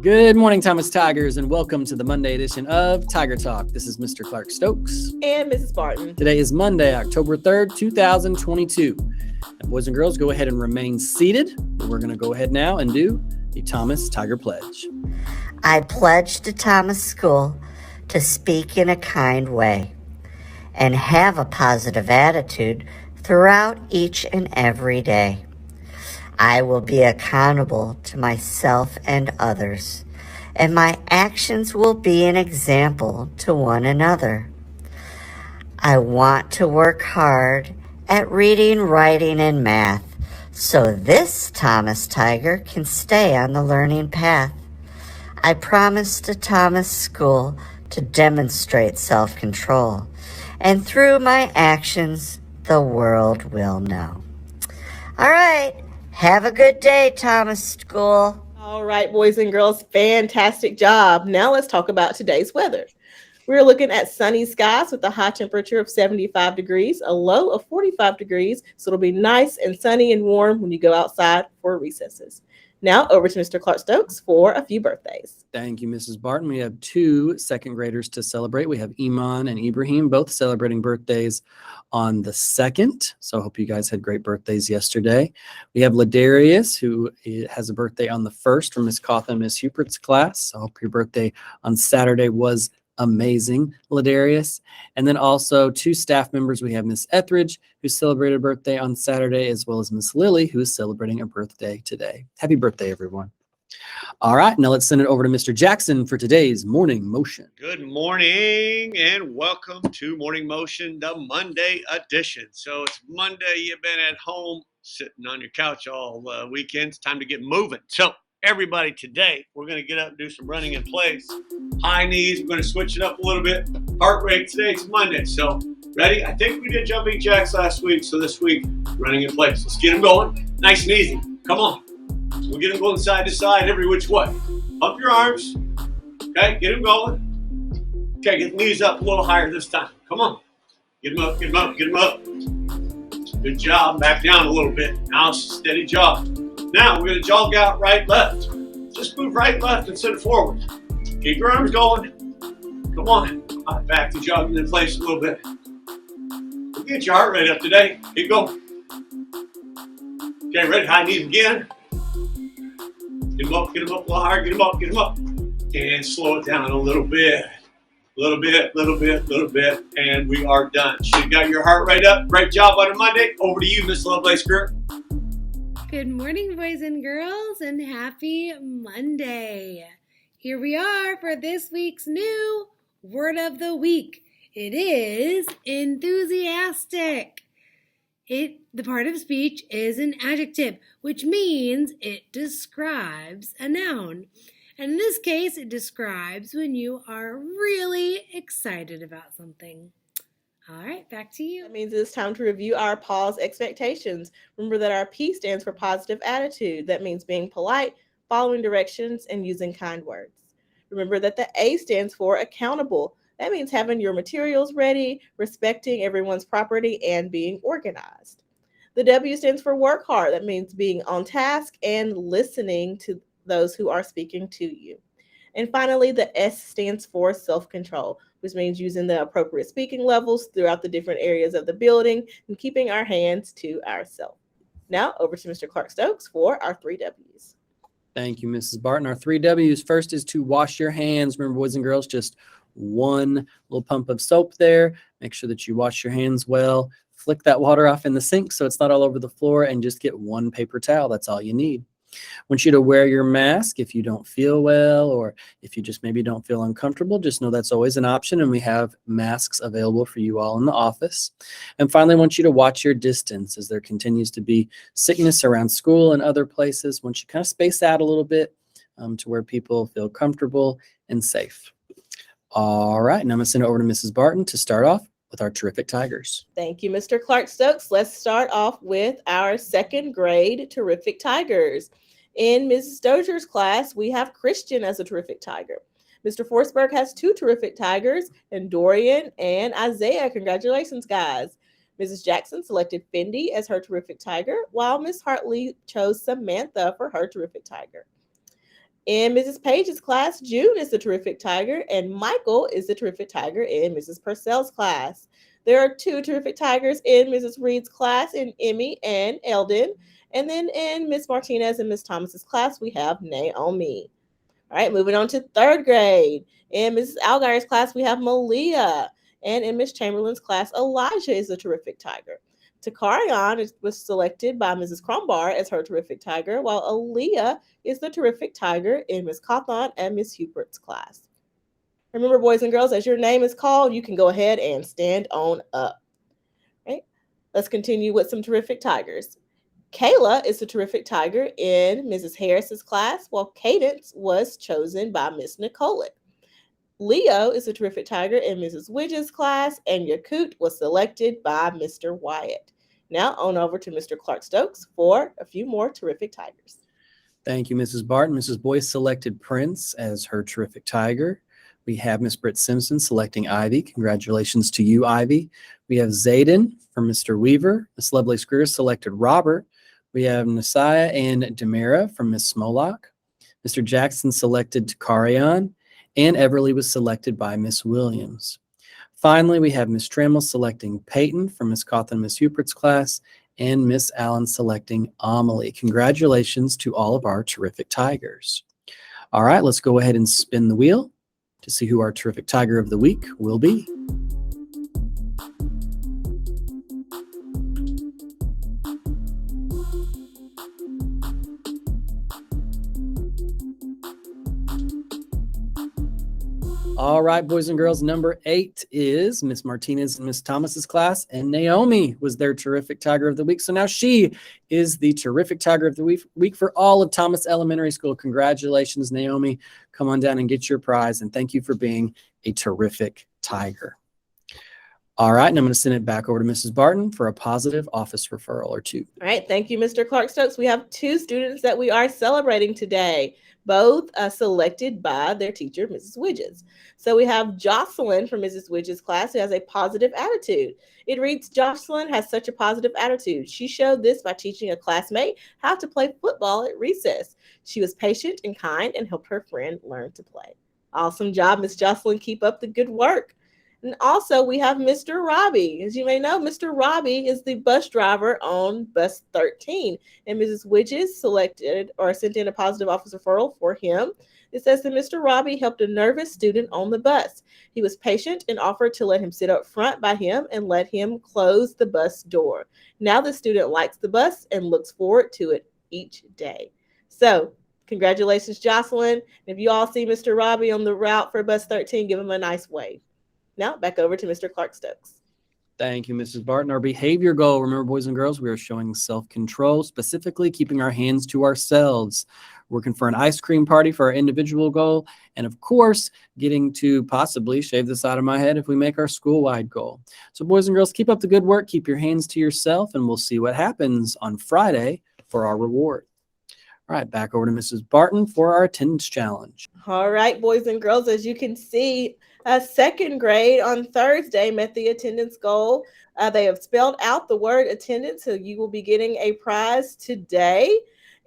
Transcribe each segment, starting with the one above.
Good morning, Thomas Tigers, and welcome to the Monday edition of Tiger Talk. This is Mr. Clark Stokes. And Mrs. Barton. Today is Monday, October 3rd, 2022. And boys and girls, go ahead and remain seated. We're going to go ahead now and do the Thomas Tiger Pledge. I pledge to Thomas School to speak in a kind way and have a positive attitude throughout each and every day. I will be accountable to myself and others, and my actions will be an example to one another. I want to work hard at reading, writing, and math, so this Thomas Tiger can stay on the learning path. I promise to Thomas School to demonstrate self-control, and through my actions, the world will know. All right. Have a good day, Thomas School. All right, boys and girls, fantastic job. Now let's talk about today's weather. We're looking at sunny skies with a high temperature of 75 degrees, a low of 45 degrees. So it'll be nice and sunny and warm when you go outside for recesses. Now over to Mr. Clark Stokes for a few birthdays. Thank you, Mrs. Barton. We have two second graders to celebrate. We have Iman and Ibrahim, both celebrating birthdays on the 2nd. So I hope you guys had great birthdays yesterday. We have Ladarius, who has a birthday on the 1st from Miss Cawthon and Miss Hupert's class. I hope your birthday on Saturday was amazing, Ladarius. And then also two staff members. We have Miss Etheridge, who celebrated a birthday on Saturday, as well as Miss Lily, who is celebrating a birthday today. Happy birthday, everyone. All right, now let's send it over to Mr. Jackson for today's Morning Motion. Good morning and welcome to Morning Motion, the Monday edition. So it's Monday, you've been at home sitting on your couch all weekend. It's time to get moving. So everybody, today we're going to get up and do some running in place. High knees, we're going to switch it up a little bit. Heart rate, today it's Monday. So ready? I think we did jumping jacks last week. So this week, running in place. Let's get them going. Nice and easy. Come on. We'll get them going side to side every which way. Up your arms. Okay, get them going. Okay, get the knees up a little higher this time. Come on. Get them up, get them up, get them up. Good job. Back down a little bit. Now it's a steady jog. Now we're going to jog out right, left. Just move right, left instead of forward. Keep your arms going. Come on. Back to jogging in place a little bit. We'll get your heart rate up today. Keep going. Okay, ready? High knees again. Get them up a little higher. Get them up. And slow it down a little bit. Little bit. And we are done. So you got your heart rate up. Great job on a Monday. Over to you, Miss Lovelace Girl. Good morning, boys and girls, and happy Monday. Here we are for this week's new word of the week. It is enthusiastic. The part of speech is an adjective, which means it describes a noun. And in this case, it describes when you are really excited about something. All right, back to you. That means it's time to review our pause expectations. Remember that our P stands for positive attitude. That means being polite, following directions, and using kind words. Remember that the A stands for accountable. That means having your materials ready, respecting everyone's property, and being organized. The W stands for work hard. That means being on task and listening to those who are speaking to you. And finally, the S stands for self-control, which means using the appropriate speaking levels throughout the different areas of the building and keeping our hands to ourselves. Now, over to Mr. Clark Stokes for our 3 W's. Thank you, Mrs. Barton. Our 3 W's. First is to wash your hands. Remember, boys and girls, just one little pump of soap there. Make sure that you wash your hands well. Flick that water off in the sink so it's not all over the floor, and just get one paper towel. That's all you need. I want you to wear your mask if you don't feel well, or if you just maybe don't feel uncomfortable. Just know that's always an option, and we have masks available for you all in the office. And finally, I want you to watch your distance as there continues to be sickness around school and other places. I want you to kind of space out a little bit to where people feel comfortable and safe. All right, now I'm going to send it over to Mrs. Barton to start off with our terrific Tigers. Thank you, Mr. Clark Stokes. Let's start off with our 2nd grade terrific Tigers. In Mrs. Dozier's class, we have Christian as a terrific Tiger. Mr. Forsberg has 2 terrific Tigers, and Dorian and Isaiah. Congratulations, guys. Mrs. Jackson selected Fendi as her terrific Tiger, while Miss Hartley chose Samantha for her terrific Tiger. In Mrs. Page's class, June is the terrific tiger, and Michael is the terrific tiger in Mrs. Purcell's class. There are 2 terrific tigers in Mrs. Reed's class, in Emmy and Eldon. And then in Miss Martinez and Miss Thomas's class, we have Naomi. All right, moving on to 3rd grade. In Mrs. Algire's class, we have Malia. And in Miss Chamberlain's class, Elijah is a terrific tiger. Takarion was selected by Mrs. Crumbar as her terrific tiger, while Aaliyah is the terrific tiger in Miss Cawthon and Miss Hubert's class. Remember, boys and girls, as your name is called, you can go ahead and stand on up. Right? Let's continue with some terrific tigers. Kayla is the terrific tiger in Mrs. Harris's class, while Cadence was chosen by Miss Nicolette. Leo is a terrific tiger in Mrs. Widge's class, and Yakut was selected by Mr. Wyatt. Now on over to Mr. Clark Stokes for a few more terrific tigers. Thank you, Mrs. Barton. Mrs. Boyce selected Prince as her terrific tiger. We have Miss Britt Simpson selecting Ivy. Congratulations to you, Ivy. We have Zayden from Mr. Weaver. Miss Lovely Screer selected Robert. We have Nasiah and Demira from Miss Smolock. Mr. Jackson selected Takarion, and Everly was selected by Miss Williams. Finally, we have Miss Trammell selecting Peyton from Miss Cawthon and Miss Hubert's class, and Miss Allen selecting Amelie. Congratulations to all of our terrific tigers. All right, let's go ahead and spin the wheel to see who our terrific tiger of the week will be. All right, boys and girls, number 8 is Miss Martinez and Miss Thomas's class, and Naomi was their terrific tiger of the week. So now she is the terrific tiger of the week for all of Thomas Elementary School. Congratulations, Naomi. Come on down and get your prize, and thank you for being a terrific tiger. All right, and I'm going to send it back over to Mrs. Barton for a positive office referral or 2. All right, thank you, Mr. Clark Stokes. We have 2 students that we are celebrating today, both selected by their teacher, Mrs. Widges. So we have Jocelyn from Mrs. Widges' class, who has a positive attitude. It reads, Jocelyn has such a positive attitude. She showed this by teaching a classmate how to play football at recess. She was patient and kind and helped her friend learn to play. Awesome job, Miss Jocelyn. Keep up the good work. And also we have Mr. Robbie. As you may know, Mr. Robbie is the bus driver on bus 13. And Mrs. Widges selected or sent in a positive office referral for him. It says that Mr. Robbie helped a nervous student on the bus. He was patient and offered to let him sit up front by him and let him close the bus door. Now the student likes the bus and looks forward to it each day. So congratulations, Jocelyn. If you all see Mr. Robbie on the route for bus 13, give him a nice wave. Now back over to Mr. Clark Stokes. Thank you, Mrs. Barton. Our behavior goal, remember, boys and girls, we are showing self-control, specifically keeping our hands to ourselves, working for an ice cream party for our individual goal, and of course, getting to possibly shave the side of my head if we make our school-wide goal. So boys and girls, keep up the good work, keep your hands to yourself, and we'll see what happens on Friday for our reward. All right, back over to Mrs. Barton for our attendance challenge. All right, boys and girls, as you can see, 2nd grade on Thursday met the attendance goal. They have spelled out the word attendance, so you will be getting a prize today.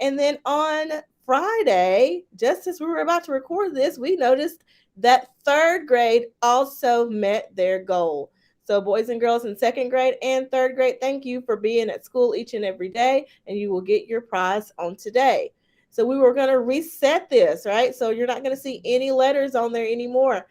And then on Friday, just as we were about to record this, we noticed that 3rd grade also met their goal. So boys and girls in 2nd grade and 3rd grade, thank you for being at school each and every day, and you will get your prize on today. So we were going to reset this, right? So you're not going to see any letters on there anymore.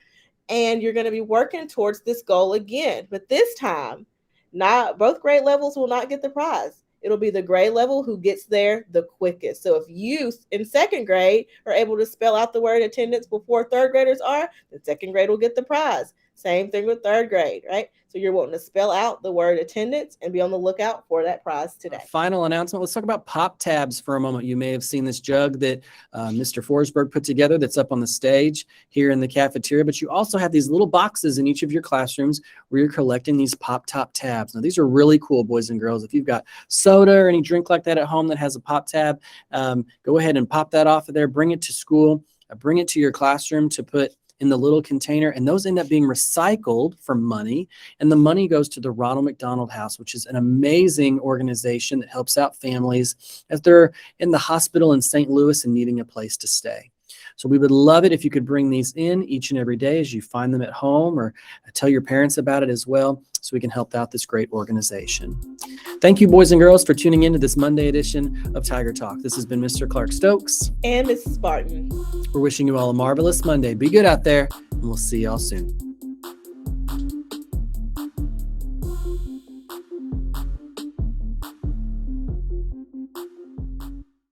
And you're going to be working towards this goal again. But this time, not both grade levels will not get the prize. It'll be the grade level who gets there the quickest. So if you in 2nd grade are able to spell out the word attendance before 3rd graders are, then 2nd grade will get the prize. Same thing with 3rd grade, right? So you're wanting to spell out the word attendance and be on the lookout for that prize today. Final announcement. Let's talk about pop tabs for a moment. You may have seen this jug that Mr. Forsberg put together that's up on the stage here in the cafeteria, but you also have these little boxes in each of your classrooms where you're collecting these pop top tabs. Now, these are really cool, boys and girls. If you've got soda or any drink like that at home that has a pop tab, go ahead and pop that off of there, bring it to school, bring it to your classroom to put in the little container, and those end up being recycled for money, and the money goes to the Ronald McDonald House, which is an amazing organization that helps out families as they're in the hospital in St. Louis and needing a place to stay. So we would love it if you could bring these in each and every day as you find them at home, or tell your parents about it as well, so we can help out this great organization. Thank you, boys and girls, for tuning in to this Monday edition of Tiger Talk. This has been Mr. Clark Stokes. And Mrs. Barton. We're wishing you all a marvelous Monday. Be good out there, and we'll see y'all soon.